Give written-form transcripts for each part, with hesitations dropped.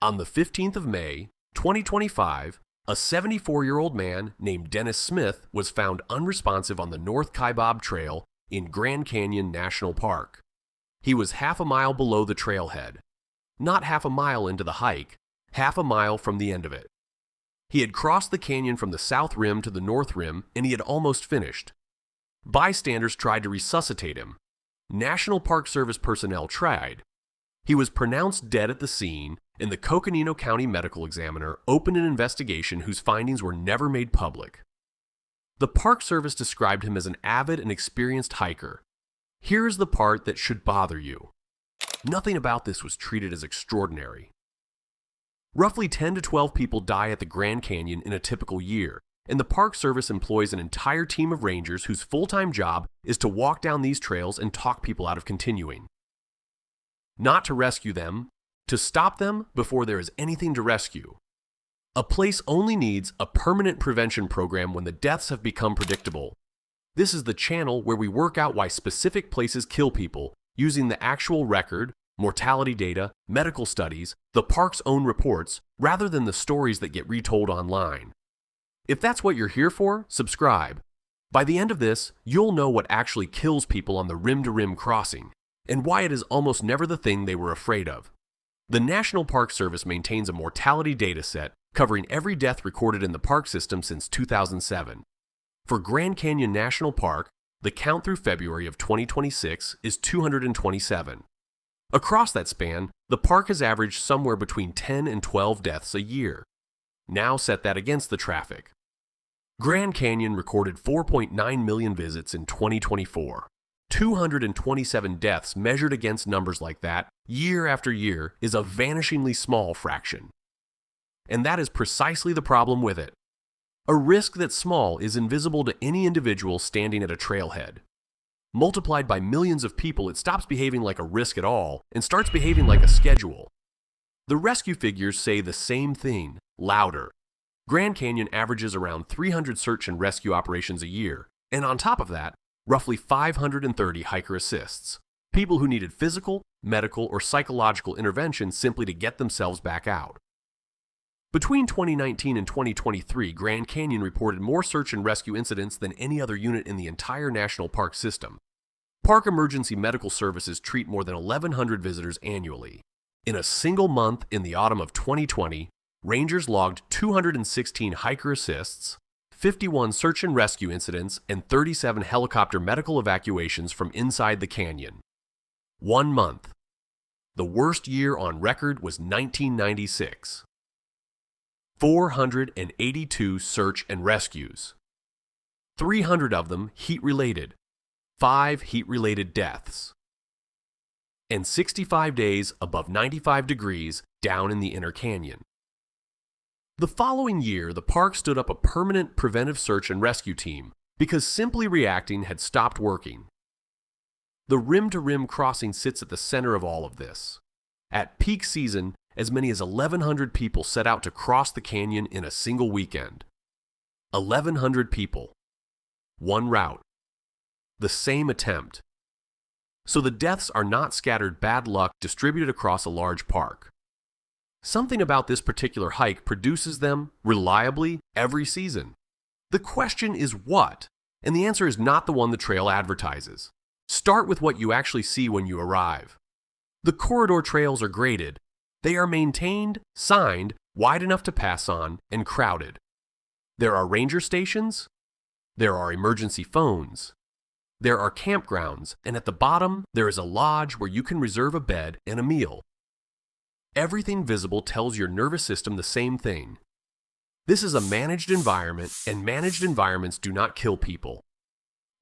On the 15th of May, 2025, a 74-year-old man named Dennis Smith was found unresponsive on the North Kaibab Trail in Grand Canyon National Park. He was half a mile below the trailhead. Not half a mile into the hike, half a mile from the end of it. He had crossed the canyon from the south rim to the north rim, and he had almost finished. Bystanders tried to resuscitate him. National Park Service personnel tried. He was pronounced dead at the scene, and the Coconino County Medical Examiner opened an investigation whose findings were never made public. The Park Service described him as an avid and experienced hiker. Here is the part that should bother you. Nothing about this was treated as extraordinary. Roughly 10 to 12 people die at the Grand Canyon in a typical year, and the Park Service employs an entire team of rangers whose full-time job is to walk down these trails and talk people out of continuing. Not to rescue them, to stop them before there is anything to rescue. A place only needs a permanent prevention program when the deaths have become predictable. This is the channel where we work out why specific places kill people using the actual record, mortality data, medical studies, the park's own reports, rather than the stories that get retold online. If that's what you're here for, subscribe. By the end of this, you'll know what actually kills people on the rim-to-rim crossing, and why it is almost never the thing they were afraid of. The National Park Service maintains a mortality data set covering every death recorded in the park system since 2007. For Grand Canyon National Park, the count through February of 2026 is 227. Across that span, the park has averaged somewhere between 10 and 12 deaths a year. Now set that against the traffic. Grand Canyon recorded 4.9 million visits in 2024. 227 deaths measured against numbers like that, year after year, is a vanishingly small fraction. And that is precisely the problem with it. A risk that's small is invisible to any individual standing at a trailhead. Multiplied by millions of people, it stops behaving like a risk at all and starts behaving like a schedule. The rescue figures say the same thing, louder. Grand Canyon averages around 300 search and rescue operations a year, and on top of that, roughly 530 hiker assists, people who needed physical, medical, or psychological intervention simply to get themselves back out. Between 2019 and 2023, Grand Canyon reported more search and rescue incidents than any other unit in the entire national park system. Park Emergency Medical Services treat more than 1,100 visitors annually. In a single month in the autumn of 2020, rangers logged 216 hiker assists, 51 search and rescue incidents, and 37 helicopter medical evacuations from inside the canyon. 1 month. The worst year on record was 1996. 482 search and rescues. 300 of them heat-related, 5 heat-related deaths, and 65 days above 95 degrees down in the inner canyon. The following year, the park stood up a permanent preventive search and rescue team because simply reacting had stopped working. The rim-to-rim crossing sits at the center of all of this. At peak season, as many as 1,100 people set out to cross the canyon in a single weekend. 1,100 people. One route. The same attempt. So the deaths are not scattered bad luck distributed across a large park. Something about this particular hike produces them, reliably, every season. The question is what? And the answer is not the one the trail advertises. Start with what you actually see when you arrive. The corridor trails are graded. They are maintained, signed, wide enough to pass on, and crowded. There are ranger stations. There are emergency phones. There are campgrounds, and at the bottom, there is a lodge where you can reserve a bed and a meal. Everything visible tells your nervous system the same thing. This is a managed environment, and managed environments do not kill people.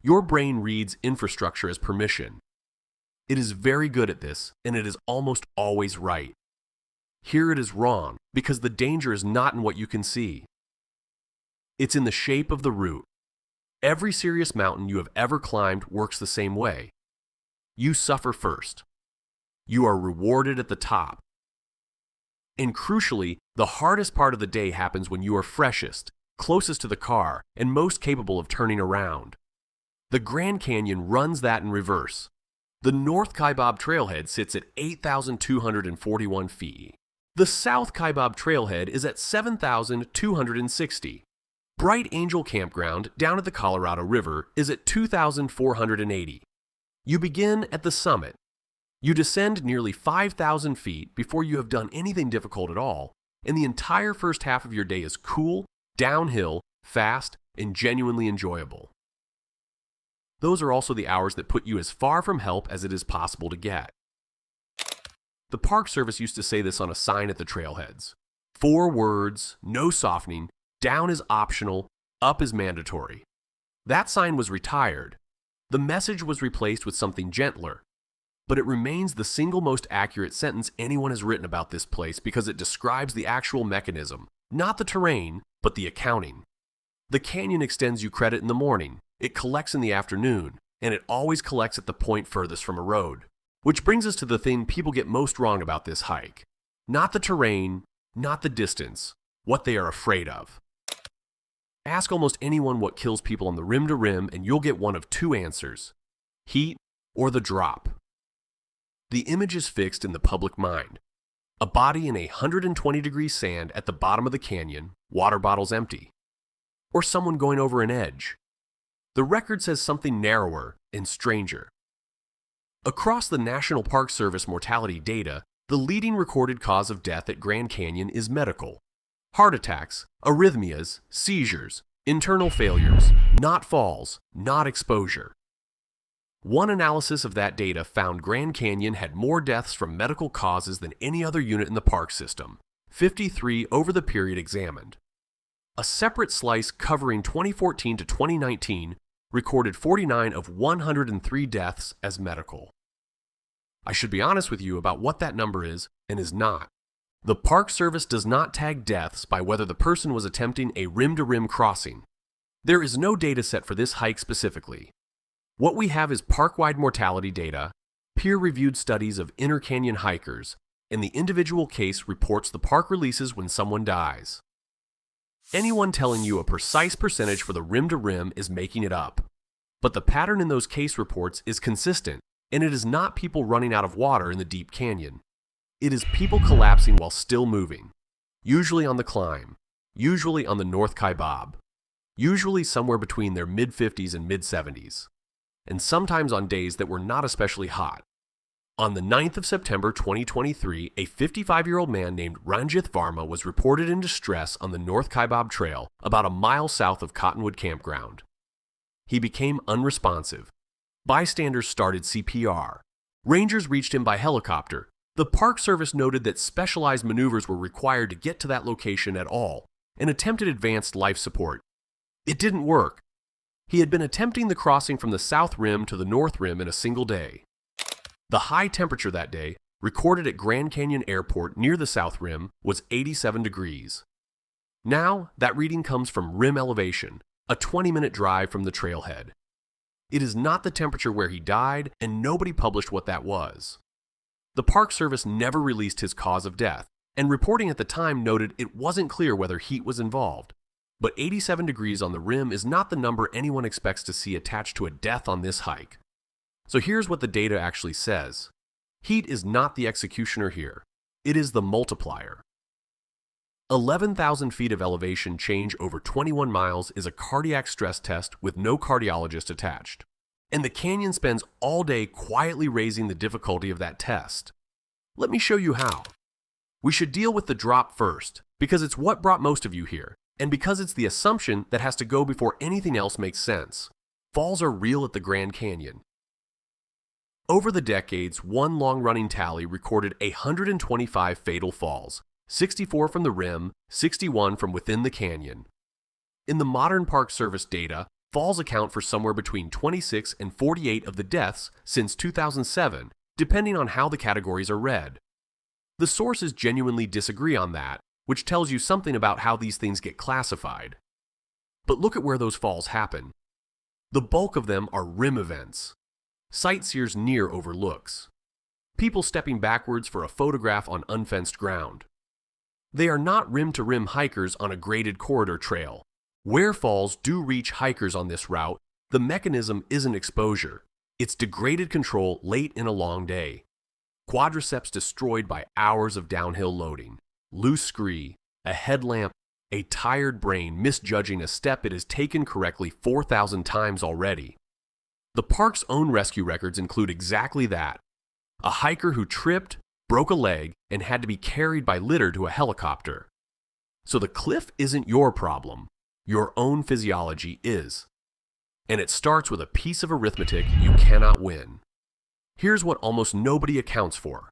Your brain reads infrastructure as permission. It is very good at this, and it is almost always right. Here it is wrong, because the danger is not in what you can see. It's in the shape of the route. Every serious mountain you have ever climbed works the same way. You suffer first. You are rewarded at the top. And crucially, the hardest part of the day happens when you are freshest, closest to the car, and most capable of turning around. The Grand Canyon runs that in reverse. The North Kaibab trailhead sits at 8,241 feet. The South Kaibab Trailhead is at 7,260. Bright Angel Campground down at the Colorado River is at 2,480. You begin at the summit. You descend nearly 5,000 feet before you have done anything difficult at all, and the entire first half of your day is cool, downhill, fast, and genuinely enjoyable. Those are also the hours that put you as far from help as it is possible to get. The Park Service used to say this on a sign at the trailheads. 4 words, no softening, down is optional, up is mandatory. That sign was retired. The message was replaced with something gentler. But it remains the single most accurate sentence anyone has written about this place because it describes the actual mechanism, not the terrain, but the accounting. The canyon extends you credit in the morning, it collects in the afternoon, and it always collects at the point furthest from a road. Which brings us to the thing people get most wrong about this hike. Not the terrain, not the distance, what they are afraid of. Ask almost anyone what kills people on the rim to rim and you'll get one of 2 answers: heat or the drop. The image is fixed in the public mind. A body in 120-degree sand at the bottom of the canyon, water bottles empty. Or someone going over an edge. The record says something narrower and stranger. Across the National Park Service mortality data, the leading recorded cause of death at Grand Canyon is medical. Heart attacks, arrhythmias, seizures, internal failures, not falls, not exposure. One analysis of that data found Grand Canyon had more deaths from medical causes than any other unit in the park system, 53 over the period examined. A separate slice covering 2014 to 2019 recorded 49 of 103 deaths as medical. I should be honest with you about what that number is and is not. The Park Service does not tag deaths by whether the person was attempting a rim-to-rim crossing. There is no data set for this hike specifically. What we have is park-wide mortality data, peer-reviewed studies of inner canyon hikers, and the individual case reports the park releases when someone dies. Anyone telling you a precise percentage for the rim-to-rim is making it up. But the pattern in those case reports is consistent, and it is not people running out of water in the deep canyon. It is people collapsing while still moving, usually on the climb, usually on the North Kaibab, usually somewhere between their mid-50s and mid-70s, and sometimes on days that were not especially hot. On the 9th of September 2023, a 55-year-old man named Ranjith Varma was reported in distress on the North Kaibab Trail about a mile south of Cottonwood Campground. He became unresponsive. Bystanders started CPR. Rangers reached him by helicopter. The Park Service noted that specialized maneuvers were required to get to that location at all and attempted advanced life support. It didn't work. He had been attempting the crossing from the South Rim to the North Rim in a single day. The high temperature that day, recorded at Grand Canyon Airport near the South Rim, was 87 degrees. Now, that reading comes from rim elevation, a 20-minute drive from the trailhead. It is not the temperature where he died, and nobody published what that was. The Park Service never released his cause of death, and reporting at the time noted it wasn't clear whether heat was involved. But 87 degrees on the rim is not the number anyone expects to see attached to a death on this hike. So here's what the data actually says. Heat is not the executioner here. It is the multiplier. 11,000 feet of elevation change over 21 miles is a cardiac stress test with no cardiologist attached. And the canyon spends all day quietly raising the difficulty of that test. Let me show you how. We should deal with the drop first, because it's what brought most of you here, and because it's the assumption that has to go before anything else makes sense. Falls are real at the Grand Canyon. Over the decades, one long-running tally recorded 125 fatal falls, 64 from the rim, 61 from within the canyon. In the modern Park Service data, falls account for somewhere between 26 and 48 of the deaths since 2007, depending on how the categories are read. The sources genuinely disagree on that, which tells you something about how these things get classified. But look at where those falls happen. The bulk of them are rim events. Sightseers near overlooks. People stepping backwards for a photograph on unfenced ground. They are not rim-to-rim hikers on a graded corridor trail. Where falls do reach hikers on this route, the mechanism isn't exposure. It's degraded control late in a long day. Quadriceps destroyed by hours of downhill loading. loose scree, a headlamp, a tired brain misjudging a step it has taken correctly 4,000 times already. The park's own rescue records include exactly that. A hiker who tripped, broke a leg, and had to be carried by litter to a helicopter. So the cliff isn't your problem. Your own physiology is. And it starts with a piece of arithmetic you cannot win. Here's what almost nobody accounts for.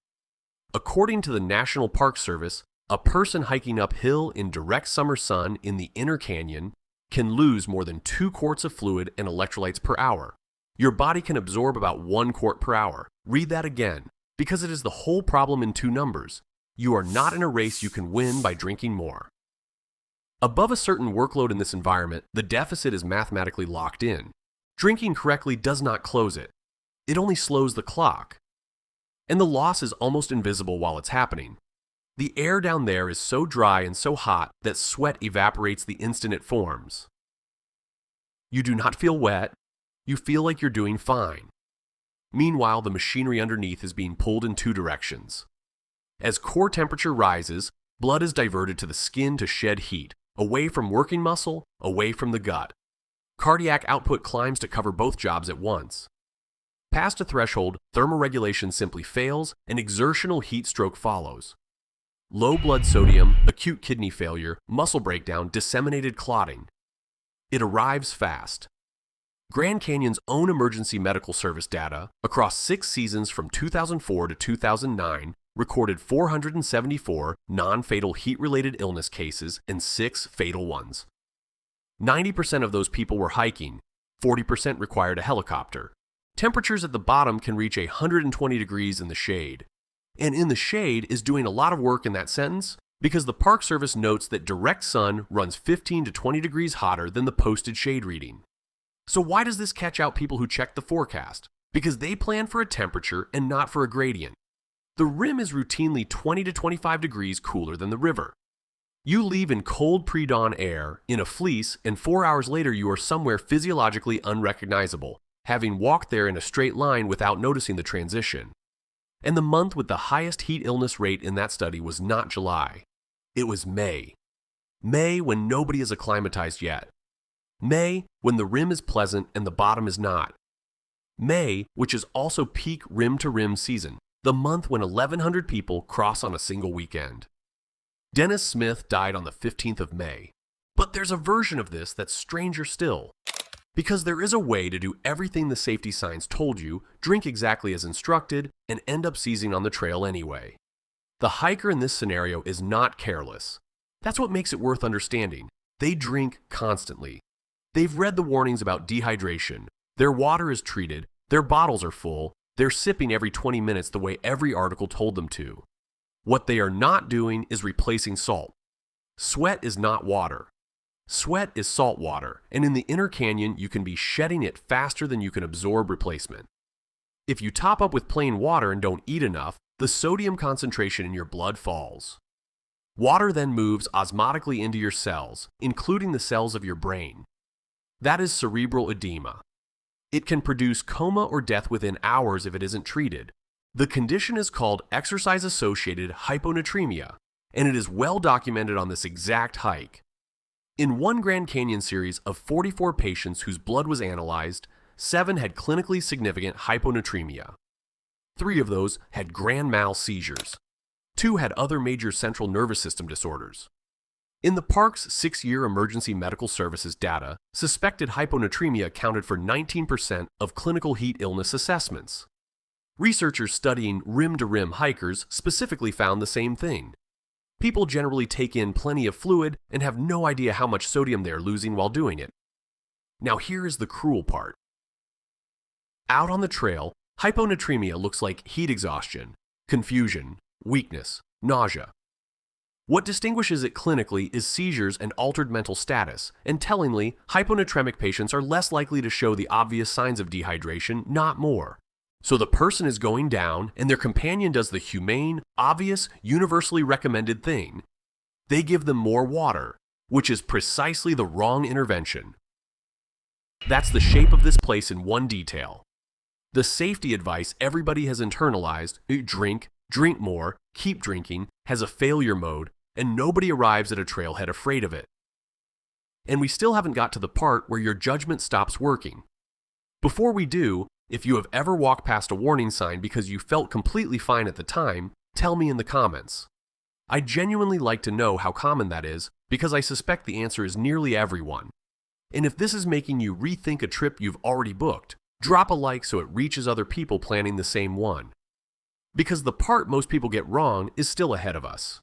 According to the National Park Service, a person hiking uphill in direct summer sun in the inner canyon can lose more than 2 quarts of fluid and electrolytes per hour. Your body can absorb about 1 quart per hour. Read that again, because it is the whole problem in 2 numbers. You are not in a race you can win by drinking more. Above a certain workload in this environment, the deficit is mathematically locked in. Drinking correctly does not close it. It only slows the clock. And the loss is almost invisible while it's happening. The air down there is so dry and so hot that sweat evaporates the instant it forms. You do not feel wet. You feel like you're doing fine. Meanwhile, the machinery underneath is being pulled in 2 directions. As core temperature rises, blood is diverted to the skin to shed heat, away from working muscle, away from the gut. Cardiac output climbs to cover both jobs at once. Past a threshold, thermoregulation simply fails and exertional heat stroke follows. Low blood sodium, acute kidney failure, muscle breakdown, disseminated clotting. It arrives fast. Grand Canyon's own emergency medical service data across 6 seasons from 2004 to 2009 recorded 474 non-fatal heat-related illness cases and 6 fatal ones. 90% of those people were hiking, 40% required a helicopter. Temperatures at the bottom can reach 120 degrees in the shade. And in the shade is doing a lot of work in that sentence because the Park Service notes that direct sun runs 15 to 20 degrees hotter than the posted shade reading. So why does this catch out people who check the forecast? Because they plan for a temperature and not for a gradient. The rim is routinely 20 to 25 degrees cooler than the river. You leave in cold pre-dawn air, in a fleece, and 4 hours later you are somewhere physiologically unrecognizable, having walked there in a straight line without noticing the transition. And the month with the highest heat illness rate in that study was not July. It was May. May when nobody is acclimatized yet. May when the rim is pleasant and the bottom is not. May, which is also peak rim-to-rim season, the month when 1,100 people cross on a single weekend. Dennis Smith died on the 15th of May. But there's a version of this that's stranger still. Because there is a way to do everything the safety signs told you, drink exactly as instructed, and end up seizing on the trail anyway. The hiker in this scenario is not careless. That's what makes it worth understanding. They drink constantly. They've read the warnings about dehydration. Their water is treated, their bottles are full, they're sipping every 20 minutes the way every article told them to. What they are not doing is replacing salt. Sweat is not water. Sweat is salt water, and in the inner canyon, you can be shedding it faster than you can absorb replacement. If you top up with plain water and don't eat enough, the sodium concentration in your blood falls. Water then moves osmotically into your cells, including the cells of your brain. That is cerebral edema. It can produce coma or death within hours if it isn't treated. The condition is called exercise-associated hyponatremia, and it is well documented on this exact hike. In one Grand Canyon series of 44 patients whose blood was analyzed, 7 had clinically significant hyponatremia. 3 of those had grand mal seizures. 2 had other major central nervous system disorders. In the park's 6-year emergency medical services data, suspected hyponatremia accounted for 19% of clinical heat illness assessments. Researchers studying rim-to-rim hikers specifically found the same thing. People generally take in plenty of fluid and have no idea how much sodium they are losing while doing it. Now here is the cruel part. Out on the trail, hyponatremia looks like heat exhaustion, confusion, weakness, nausea. What distinguishes it clinically is seizures and altered mental status, and tellingly, hyponatremic patients are less likely to show the obvious signs of dehydration, not more. So the person is going down, and their companion does the humane, obvious, universally recommended thing. They give them more water, which is precisely the wrong intervention. That's the shape of this place in one detail. The safety advice everybody has internalized, drink more, keep drinking, has a failure mode, and nobody arrives at a trailhead afraid of it. And we still haven't got to the part where your judgment stops working. Before we do, if you have ever walked past a warning sign because you felt completely fine at the time, tell me in the comments. I genuinely like to know how common that is because I suspect the answer is nearly everyone. And if this is making you rethink a trip you've already booked, drop a like so it reaches other people planning the same one. Because the part most people get wrong is still ahead of us.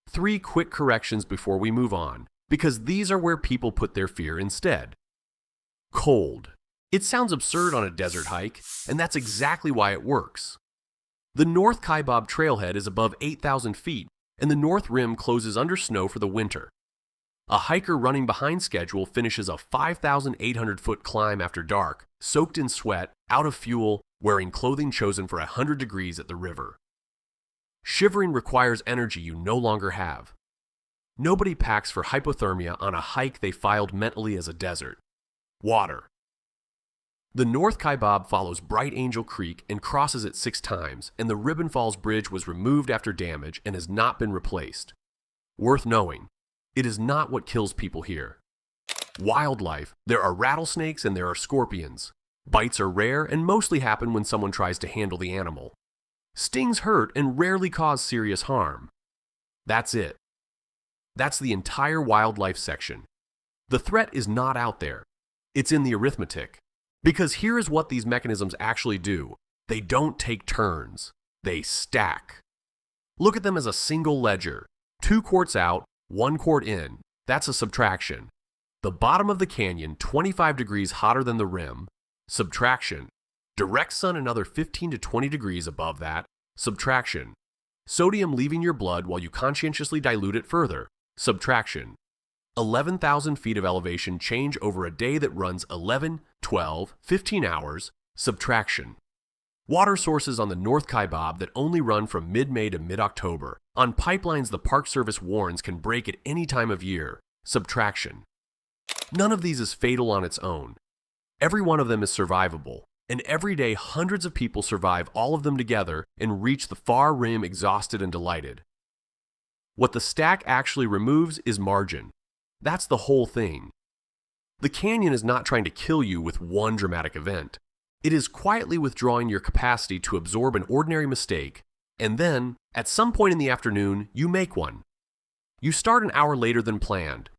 3 quick corrections before we move on, because these are where people put their fear instead. Cold. It sounds absurd on a desert hike, and that's exactly why it works. The North Kaibab trailhead is above 8,000 feet, and the north rim closes under snow for the winter. A hiker running behind schedule finishes a 5,800-foot climb after dark, soaked in sweat, out of fuel, wearing clothing chosen for 100 degrees at the river. Shivering requires energy you no longer have. Nobody packs for hypothermia on a hike they filed mentally as a desert. Water. The North Kaibab follows Bright Angel Creek and crosses it 6 times, and the Ribbon Falls Bridge was removed after damage and has not been replaced. Worth knowing, it is not what kills people here. Wildlife. There are rattlesnakes and there are scorpions. Bites are rare and mostly happen when someone tries to handle the animal. Stings hurt and rarely cause serious harm. That's it. That's the entire wildlife section. The threat is not out there. It's in the arithmetic. Because here is what these mechanisms actually do. They don't take turns. They stack. Look at them as a single ledger. 2 quarts out, 1 quart in. That's a subtraction. The bottom of the canyon, 25 degrees hotter than the rim. Subtraction. Direct sun another 15 to 20 degrees above that. Subtraction. Sodium leaving your blood while you conscientiously dilute it further. Subtraction. 11,000 feet of elevation change over a day that runs 11, 12, 15 hours. Subtraction. Water sources on the North Kaibab that only run from mid-May to mid-October. On pipelines the Park Service warns can break at any time of year. Subtraction. None of these is fatal on its own. Every one of them is survivable, and every day hundreds of people survive all of them together and reach the far rim exhausted and delighted. What the stack actually removes is margin. That's the whole thing. The canyon is not trying to kill you with one dramatic event. It is quietly withdrawing your capacity to absorb an ordinary mistake, and then, at some point in the afternoon, you make one. You start an hour later than planned.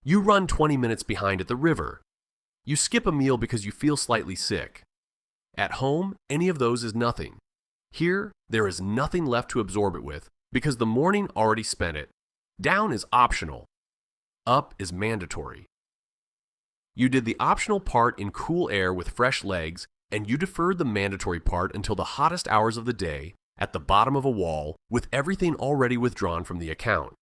You run 20 minutes behind at the river. You skip a meal because you feel slightly sick. At home, any of those is nothing. Here, there is nothing left to absorb it with because the morning already spent it. Down is optional. Up is mandatory. You did the optional part in cool air with fresh legs, and you deferred the mandatory part until the hottest hours of the day at the bottom of a wall with everything already withdrawn from the account.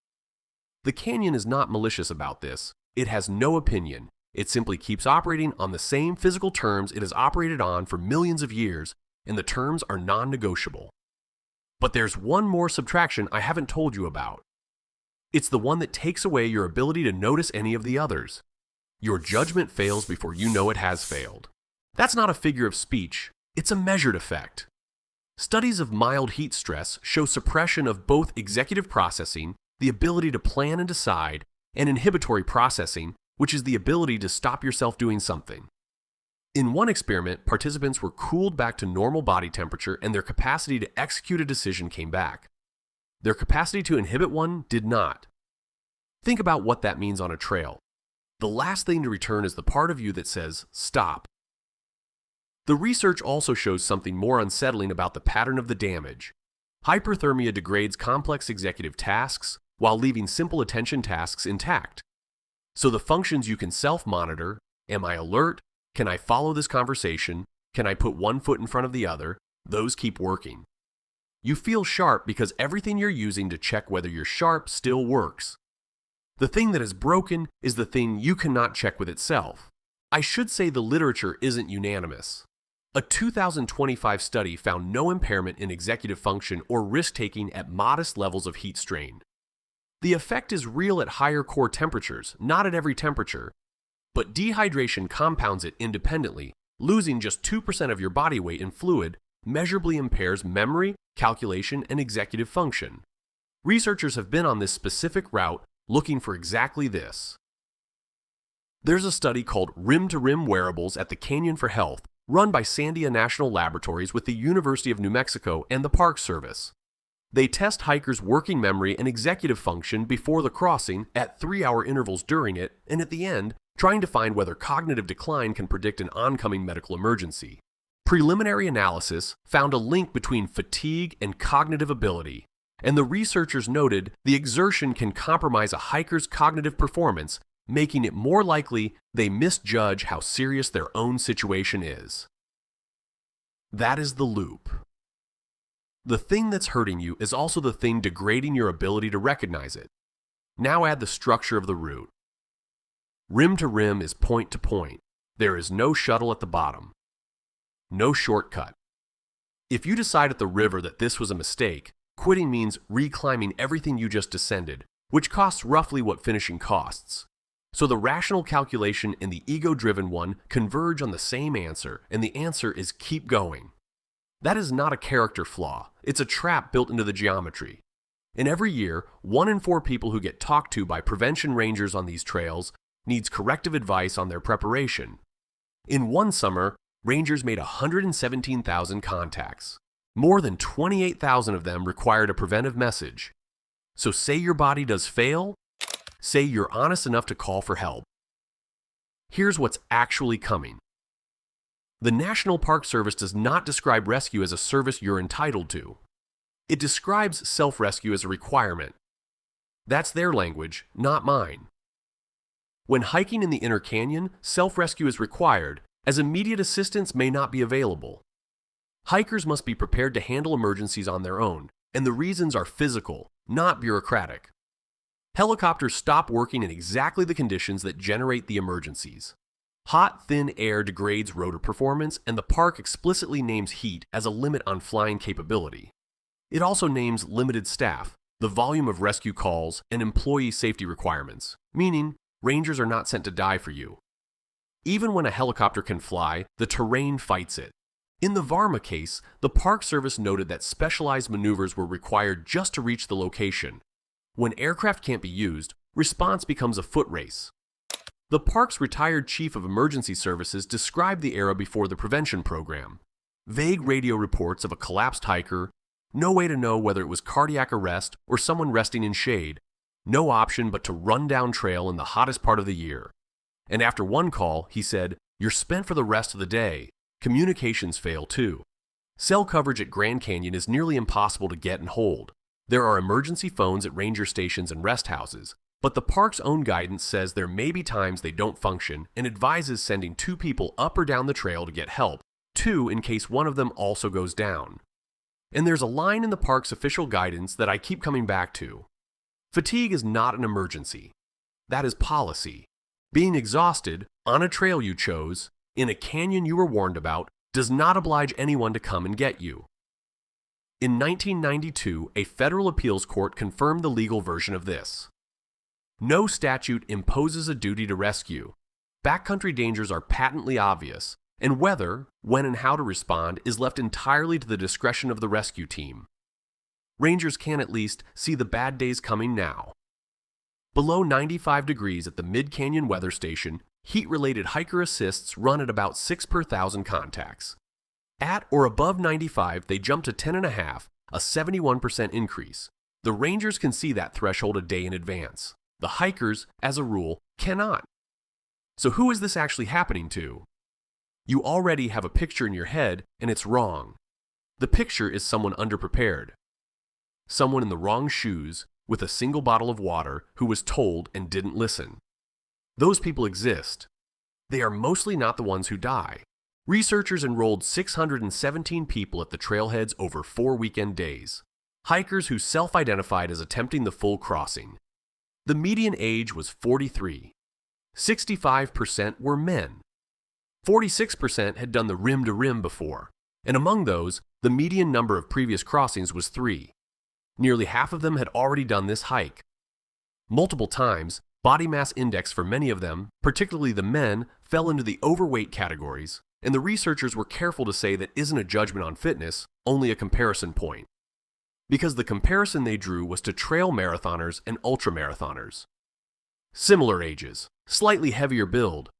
The canyon is not malicious about this. It has no opinion. It simply keeps operating on the same physical terms it has operated on for millions of years, and the terms are non-negotiable. But there's one more subtraction I haven't told you about. It's the one that takes away your ability to notice any of the others. Your judgment fails before you know it has failed. That's not a figure of speech, it's a measured effect. Studies of mild heat stress show suppression of both executive processing, the ability to plan and decide, and inhibitory processing, which is the ability to stop yourself doing something. In one experiment, participants were cooled back to normal body temperature and their capacity to execute a decision came back. Their capacity to inhibit one did not. Think about what that means on a trail. The last thing to return is the part of you that says, stop. The research also shows something more unsettling about the pattern of the damage. Hyperthermia degrades complex executive tasks while leaving simple attention tasks intact. So the functions you can self-monitor, am I alert? Can I follow this conversation? Can I put one foot in front of the other? Those keep working. You feel sharp because everything you're using to check whether you're sharp still works. The thing that is broken is the thing you cannot check with itself. I should say the literature isn't unanimous. A 2025 study found no impairment in executive function or risk-taking at modest levels of heat strain. The effect is real at higher core temperatures, not at every temperature, but dehydration compounds it independently. Losing just 2% of your body weight in fluid measurably impairs memory, calculation, and executive function. Researchers have been on this specific route looking for exactly this. There's a study called Rim to Rim Wearables at the Canyon for Health, run by Sandia National Laboratories with the University of New Mexico and the Park Service. They test hikers' working memory and executive function before the crossing at 3-hour intervals during it, and at the end, trying to find whether cognitive decline can predict an oncoming medical emergency. Preliminary analysis found a link between fatigue and cognitive ability, and the researchers noted the exertion can compromise a hiker's cognitive performance, making it more likely they misjudge how serious their own situation is. That is the loop. The thing that's hurting you is also the thing degrading your ability to recognize it. Now add the structure of the route. Rim to rim is point to point. There is no shuttle at the bottom. No shortcut. If you decide at the river that this was a mistake, quitting means reclimbing everything you just descended, which costs roughly what finishing costs. So the rational calculation and the ego-driven one converge on the same answer, and the answer is keep going. That is not a character flaw, it's a trap built into the geometry. And every year, 1 in 4 people who get talked to by prevention rangers on these trails needs corrective advice on their preparation. In one summer, rangers made 117,000 contacts. More than 28,000 of them required a preventive message. So say your body does fail, say you're honest enough to call for help. Here's what's actually coming. The National Park Service does not describe rescue as a service you're entitled to. It describes self-rescue as a requirement. That's their language, not mine. When hiking in the inner canyon, self-rescue is required, as immediate assistance may not be available. Hikers must be prepared to handle emergencies on their own, and the reasons are physical, not bureaucratic. Helicopters stop working in exactly the conditions that generate the emergencies. Hot, thin air degrades rotor performance, and the park explicitly names heat as a limit on flying capability. It also names limited staff, the volume of rescue calls, and employee safety requirements, meaning rangers are not sent to die for you. Even when a helicopter can fly, the terrain fights it. In the Varma case, the Park Service noted that specialized maneuvers were required just to reach the location. When aircraft can't be used, response becomes a foot race. The park's retired chief of emergency services described the era before the prevention program. Vague radio reports of a collapsed hiker, no way to know whether it was cardiac arrest or someone resting in shade, no option but to run down trail in the hottest part of the year. And after one call, he said, "You're spent for the rest of the day. Communications fail too." Cell coverage at Grand Canyon is nearly impossible to get and hold. There are emergency phones at ranger stations and rest houses, but the park's own guidance says there may be times they don't function and advises sending 2 people up or down the trail to get help, 2 in case one of them also goes down. And there's a line in the park's official guidance that I keep coming back to. Fatigue is not an emergency. That is policy. Being exhausted, on a trail you chose, in a canyon you were warned about, does not oblige anyone to come and get you. In 1992, a federal appeals court confirmed the legal version of this. No statute imposes a duty to rescue. Backcountry dangers are patently obvious, and whether, when, and how to respond is left entirely to the discretion of the rescue team. Rangers can at least see the bad days coming now. Below 95 degrees at the Mid-Canyon Weather Station, heat-related hiker assists run at about 6 per 1,000 contacts. At or above 95, they jump to 10.5, a 71% increase. The rangers can see that threshold a day in advance. The hikers, as a rule, cannot. So who is this actually happening to? You already have a picture in your head, and it's wrong. The picture is someone underprepared. Someone in the wrong shoes, with a single bottle of water, who was told and didn't listen. Those people exist. They are mostly not the ones who die. Researchers enrolled 617 people at the trailheads over 4 weekend days. Hikers who self-identified as attempting the full crossing. The median age was 43. 65% were men. 46% had done the rim to rim before, and among those, the median number of previous crossings was 3. Nearly half of them had already done this hike. Multiple times, body mass index for many of them, particularly the men, fell into the overweight categories, and the researchers were careful to say that isn't a judgment on fitness, only a comparison point. because the comparison they drew was to trail marathoners and ultramarathoners. Similar ages, slightly heavier build.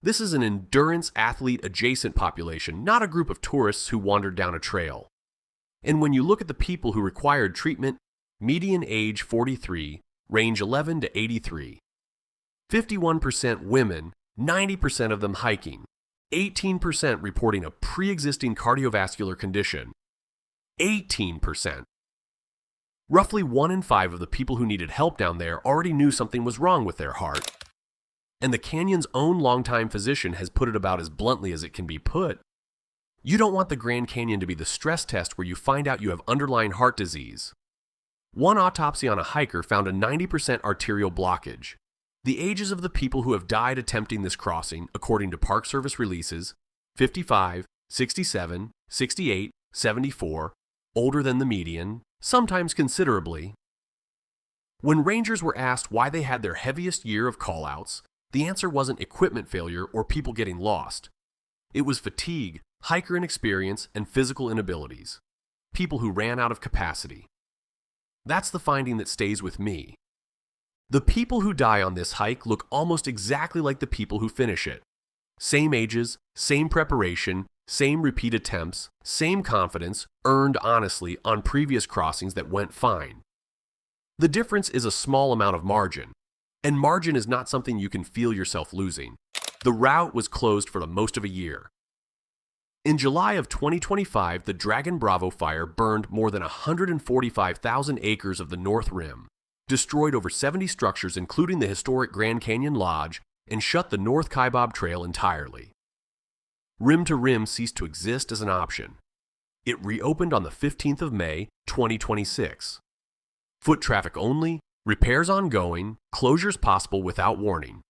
This is an endurance athlete adjacent population, not a group of tourists who wandered down a trail. And when you look at the people who required treatment, median age 43, range 11 to 83. 51% women, 90% of them hiking. 18% reporting a pre-existing cardiovascular condition. 18%. Roughly 1 in 5 of the people who needed help down there already knew something was wrong with their heart. And the canyon's own longtime physician has put it about as bluntly as it can be put. You don't want the Grand Canyon to be the stress test where you find out you have underlying heart disease. One autopsy on a hiker found a 90% arterial blockage. The ages of the people who have died attempting this crossing, according to Park Service releases, 55, 67, 68, 74, older than the median, sometimes considerably. When rangers were asked why they had their heaviest year of callouts, the answer wasn't equipment failure or people getting lost. It was fatigue, hiker inexperience, and physical inabilities. People who ran out of capacity. That's the finding that stays with me. The people who die on this hike look almost exactly like the people who finish it. Same ages, same preparation, same repeat attempts, same confidence, earned honestly on previous crossings that went fine. The difference is a small amount of margin, and margin is not something you can feel yourself losing. The route was closed for the most of a year. In July of 2025, the Dragon Bravo fire burned more than 145,000 acres of the North Rim, destroyed over 70 structures including the historic Grand Canyon Lodge, and shut the North Kaibab Trail entirely. Rim to Rim ceased to exist as an option. It reopened on the 15th of May, 2026. Foot traffic only, repairs ongoing, closures possible without warning.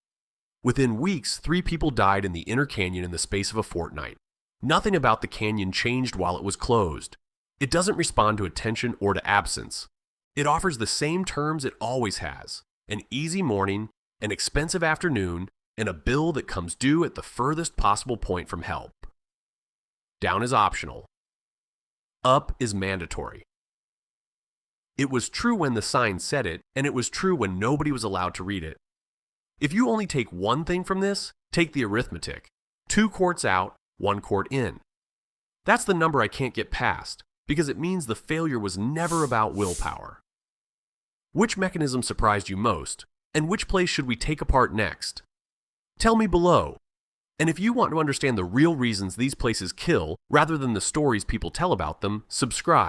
Within weeks, 3 people died in the inner canyon in the space of a fortnight. Nothing about the canyon changed while it was closed. It doesn't respond to attention or to absence. It offers the same terms it always has: an easy morning, an expensive afternoon, and a bill that comes due at the furthest possible point from help. Down is optional. Up is mandatory. It was true when the sign said it, and it was true when nobody was allowed to read it. If you only take one thing from this, take the arithmetic. 2 quarts out, 1 quart in. That's the number I can't get past, because it means the failure was never about willpower. Which mechanism surprised you most, and which place should we take apart next? Tell me below. And if you want to understand the real reasons these places kill, rather than the stories people tell about them, subscribe.